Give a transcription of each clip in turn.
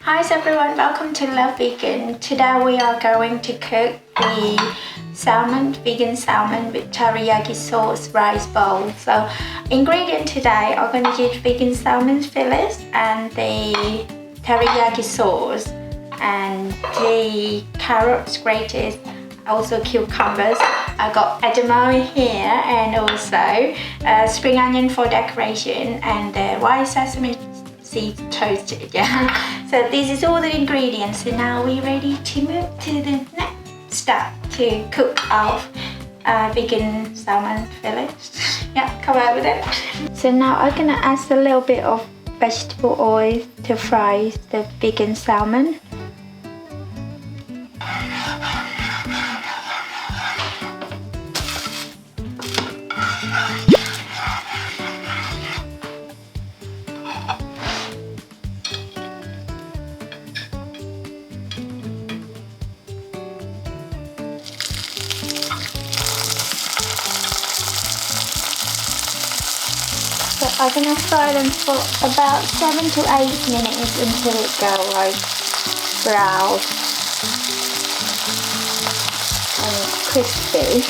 Hi everyone, welcome to Love Vegan. Today we are going to cook the vegan salmon with teriyaki sauce rice bowl. So ingredient today are going to use vegan salmon fillets and the teriyaki sauce and the carrots grated, also cucumbers. I got edamame here and also spring onion for decoration and white sesame seeds toasted. So this is all the ingredients, and now we're ready to move to the next step to cook our vegan salmon fillets. Come over there. So now I'm gonna add a little bit of vegetable oil to fry the vegan salmon. I'm gonna fry them for about 7 to 8 minutes until it goes like brown and crispy.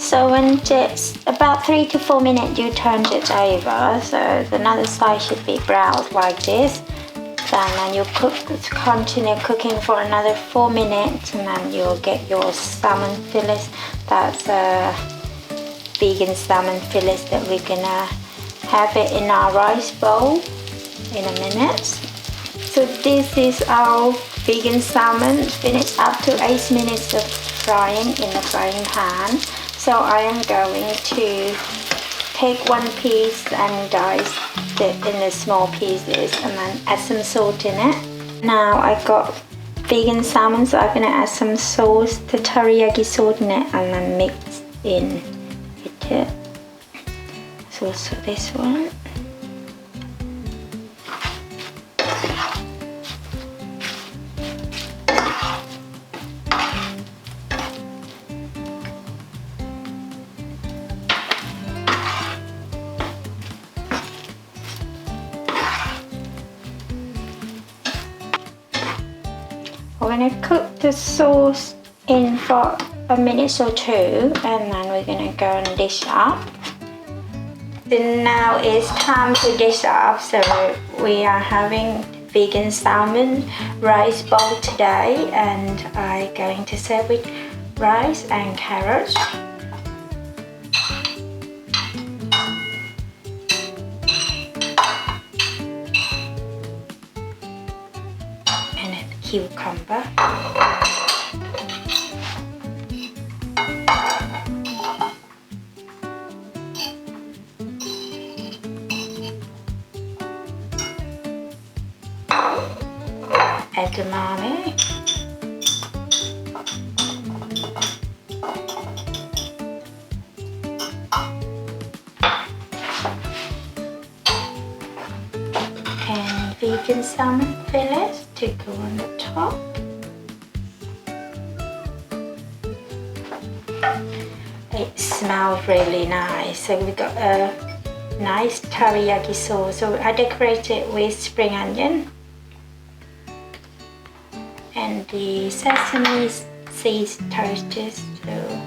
So when it's about 3 to 4 minutes, you turn it over. So another side should be brown like this. Then you continue cooking for another 4 minutes, and then you'll get your salmon fillets. That's vegan salmon fillets that we're gonna have it in our rice bowl in a minute. So this is our vegan salmon finished after 8 minutes of frying in the frying pan. So I am going to take one piece and dice it in the small pieces and then add some salt in it. Now I got vegan salmon, so I'm gonna add some sauce, the teriyaki sauce in it, and then mix in with it. So also this one. We're going to cook the sauce in for a minute or two, and then we're going to go and dish up. Then now it's time to dish up. So we are having vegan salmon rice bowl today, and I'm going to serve with rice and carrots. And a cucumber. Edamame. And vegan salmon fillets to go on the top. It smells really nice. So we got a nice teriyaki sauce. So I decorate it with spring onion and the sesame seeds toasted. So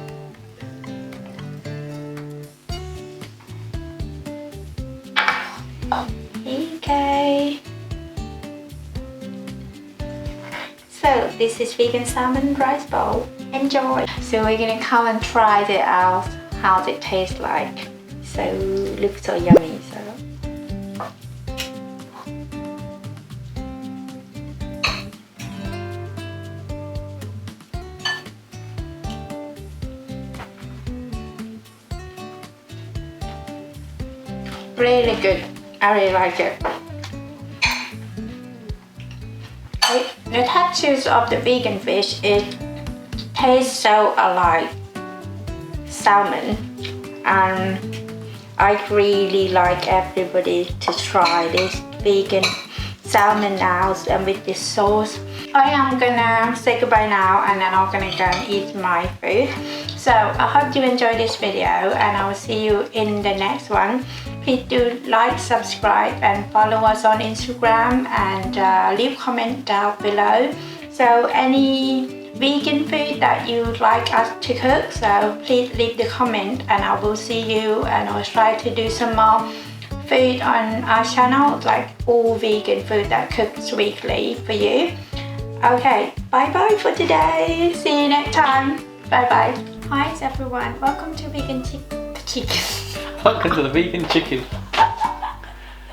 okay. So this is vegan salmon rice bowl. Enjoy. So we're gonna come and try it out, how it tastes like. So looks so yummy. So really good. I really like it. The textures of the vegan fish, it tastes so alike salmon, and I really like everybody to try this vegan salmon now, and with this sauce. I am gonna say goodbye now, and then I'm gonna go and eat my food. So I hope you enjoyed this video and I will see you in the next one. Please do like, subscribe and follow us on Instagram and leave comment down below. So any vegan food that you'd like us to cook, so please leave the comment and I will see you, and I'll try to do some more food on our channel, like all vegan food that cooks weekly for you. Okay, bye bye for today. See you next time. Bye bye. Hi everyone, welcome to Vegan Chicken. Welcome to the Vegan Chicken.